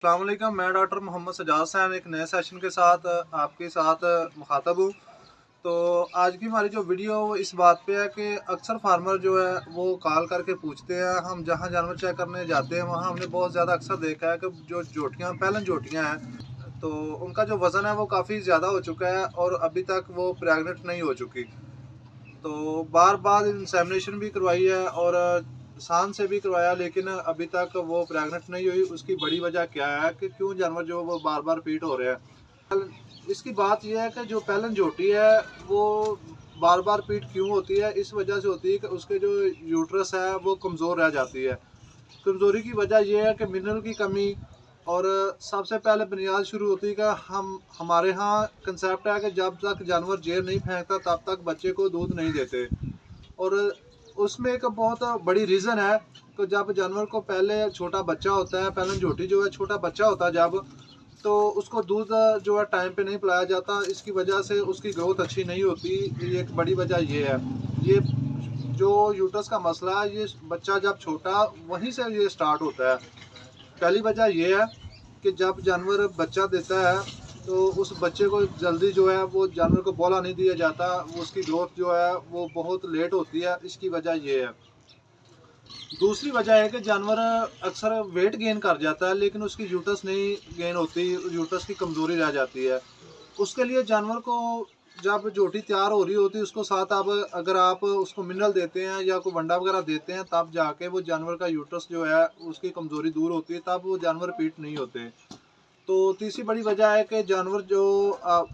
अस्सलाम वालेकुम। मैं डॉक्टर मोहम्मद सजाद हुसैन एक नए सेशन के साथ आपके साथ मुखातब हूँ। तो आज की हमारी जो वीडियो वो इस बात पे है कि अक्सर फार्मर जो है वो कॉल करके पूछते हैं। हम जहाँ जानवर चेक करने जाते हैं वहाँ हमने बहुत ज़्यादा अक्सर देखा है कि जो जोटियाँ पहलन जोटियाँ हैं तो उनका जो वज़न है वो काफ़ी ज़्यादा हो चुका है और अभी तक वो प्रेगनेंट नहीं हो चुकी। तो बार बार इंसेमिनेशन भी करवाई है और सान से भी करवाया, लेकिन अभी तक वो प्रेग्नेंट नहीं हुई। उसकी बड़ी वजह क्या है कि क्यों जानवर जो वो बार बार पीट हो रहे हैं। इसकी बात यह है कि जो पहलन झोटी है वो बार बार पीट क्यों होती है, इस वजह से होती है कि उसके जो यूट्रस है वो कमज़ोर रह जाती है। कमज़ोरी की वजह यह है कि मिनरल की कमी। और सबसे पहले बुनियाद शुरू होती है कि हमारे यहाँ कंसेप्ट है कि जब तक जानवर जेर नहीं फेंकता तब तक बच्चे को दूध नहीं देते। और उसमें एक बहुत बड़ी रीज़न है कि जब जानवर को पहले छोटा बच्चा होता है, पहले झोटी जो है छोटा बच्चा होता है जब, तो उसको दूध जो है टाइम पे नहीं पिलाया जाता। इसकी वजह से उसकी ग्रोथ अच्छी नहीं होती। ये एक बड़ी वजह ये है। ये जो यूट्रस का मसला है, ये बच्चा जब छोटा वहीं से ये स्टार्ट होता है। पहली वजह ये है कि जब जानवर बच्चा देता है तो उस बच्चे को जल्दी जो है वो जानवर को बोला नहीं दिया जाता, वो उसकी ग्रोथ जो है वो बहुत लेट होती है। इसकी वजह ये है। दूसरी वजह है कि जानवर अक्सर वेट गेन कर जाता है लेकिन उसकी यूट्रस नहीं गेन होती, यूट्रस की कमज़ोरी रह जाती है। उसके लिए जानवर को जब जोटी तैयार हो रही होती है उसको साथ आप अगर आप उसको मिनरल देते हैं या कोई वंडा वगैरह देते हैं तब जाके वो जानवर का यूट्रस जो है उसकी कमज़ोरी दूर होती है, तब वो जानवर पीट नहीं होते। तो तीसरी बड़ी वजह है कि जानवर जो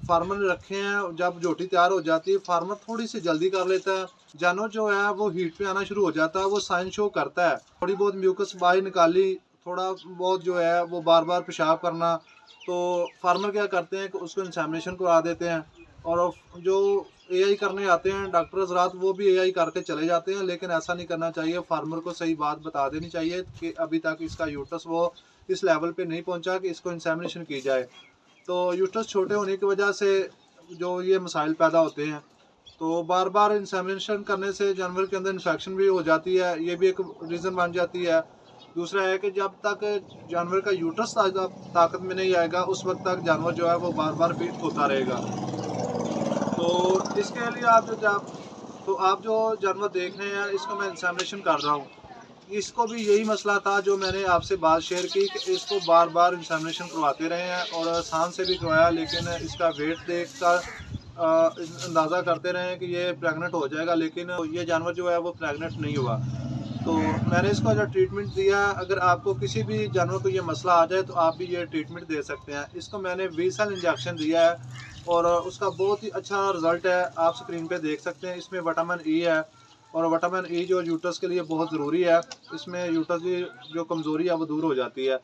फार्मर ने रखे हैं, जब जोटी तैयार हो जाती है फार्मर थोड़ी सी जल्दी कर लेता है। जानवर जो है वो हीट पे आना शुरू हो जाता है, वो साइन शो करता है, थोड़ी बहुत म्यूकस बाहर निकाली, थोड़ा बहुत जो है वो बार बार पेशाब करना। तो फार्मर क्या करते हैं कि उसको इंसेमिनेशन करवा देते हैं। और जो एआई करने आते हैं डॉक्टर हज़रात वो भी एआई करके चले जाते हैं, लेकिन ऐसा नहीं करना चाहिए। फार्मर को सही बात बता देनी चाहिए कि अभी तक इसका यूट्रस वो इस लेवल पे नहीं पहुंचा कि इसको इंसेमिनेशन की जाए। तो यूट्रस छोटे होने की वजह से जो ये मसाइल पैदा होते हैं। तो बार बार इंसेमिनेशन करने से जानवर के अंदर इन्फेक्शन भी हो जाती है, ये भी एक रीज़न बन जाती है। दूसरा है कि जब तक जानवर का यूट्रस ताकत में नहीं आएगा उस वक्त तक जानवर जो है वो बार बार पीट होता रहेगा। तो इसके लिए आप जो जानवर देख रहे हैं इसको मैं इंसेमिनेशन कर रहा हूँ। इसको भी यही मसला था जो मैंने आपसे बात शेयर की कि इसको बार बार इंसेमिनेशन करवाते रहे हैं और सांस से भी करवाया, लेकिन इसका वेट देख कर अंदाज़ा करते रहे कि ये प्रेग्नेंट हो जाएगा, लेकिन ये जानवर जो है वो प्रेग्नेंट नहीं हुआ। तो मैंने इसको जो ट्रीटमेंट दिया, अगर आपको किसी भी जानवर को ये मसला आ जाए तो आप भी ये ट्रीटमेंट दे सकते हैं। इसको मैंने 20 साल इंजेक्शन दिया है और उसका बहुत ही अच्छा रिज़ल्ट है। आप स्क्रीन पे देख सकते हैं। इसमें विटामिन ई है और विटामिन ई जो यूट्रस के लिए बहुत ज़रूरी है। इसमें यूट्रस की जो कमज़ोरी है वो दूर हो जाती है।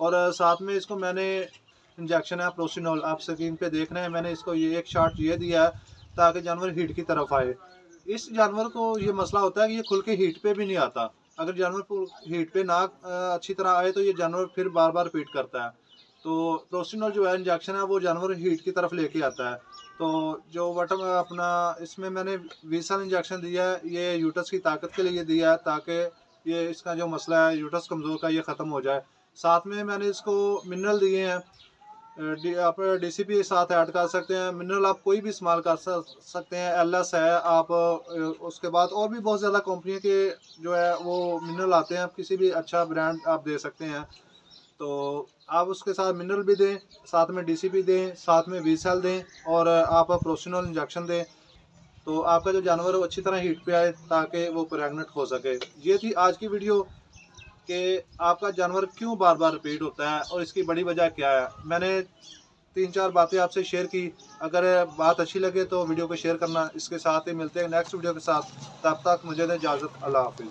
और साथ में इसको मैंने इंजेक्शन है प्रोसिनोल, आप स्क्रीन पे देख रहे हैं। मैंने इसको ये एक शॉट ये दिया है ताकि जानवर हीट की तरफ आए। इस जानवर को ये मसला होता है कि ये खुल के हीट पे भी नहीं आता। अगर जानवर को हीट पे ना अच्छी तरह आए तो ये जानवर फिर बार बार पीट करता है। तो प्रोसिनोल जो है इंजेक्शन है वो जानवर हीट की तरफ लेके आता है। तो जो वटम अपना इसमें मैंने वीसल इंजेक्शन दिया है, ये यूट्रस की ताकत के लिए दिया है ताकि ये इसका जो मसला है यूट्रस कमज़ोर का ये ख़त्म हो जाए। साथ में मैंने इसको मिनरल दिए हैं। आप डीसीपी साथ ऐड कर सकते हैं। मिनरल आप कोई भी इस्तेमाल कर सकते हैं। एलएस है आप उसके बाद और भी बहुत ज़्यादा कंपनी के जो है वो मिनरल आते हैं। आप किसी भी अच्छा ब्रांड आप दे सकते हैं। तो आप उसके साथ मिनरल भी दें, साथ में डीसीपी दें, साथ में वीसेल दें और आप प्रोफेशनल इंजेक्शन दें। तो आपका जो जानवर है वो अच्छी तरह हीट पे आए ताकि वो प्रेग्नेंट हो सके। ये थी आज की वीडियो कि आपका जानवर क्यों बार बार रिपीट होता है और इसकी बड़ी वजह क्या है। मैंने 3-4 बातें आपसे शेयर की। अगर बात अच्छी लगे तो वीडियो को शेयर करना। इसके साथ ही मिलते हैं नेक्स्ट वीडियो के साथ। तब तक मुझे दें इजाज़त। अल्लाह हाफ़िज़।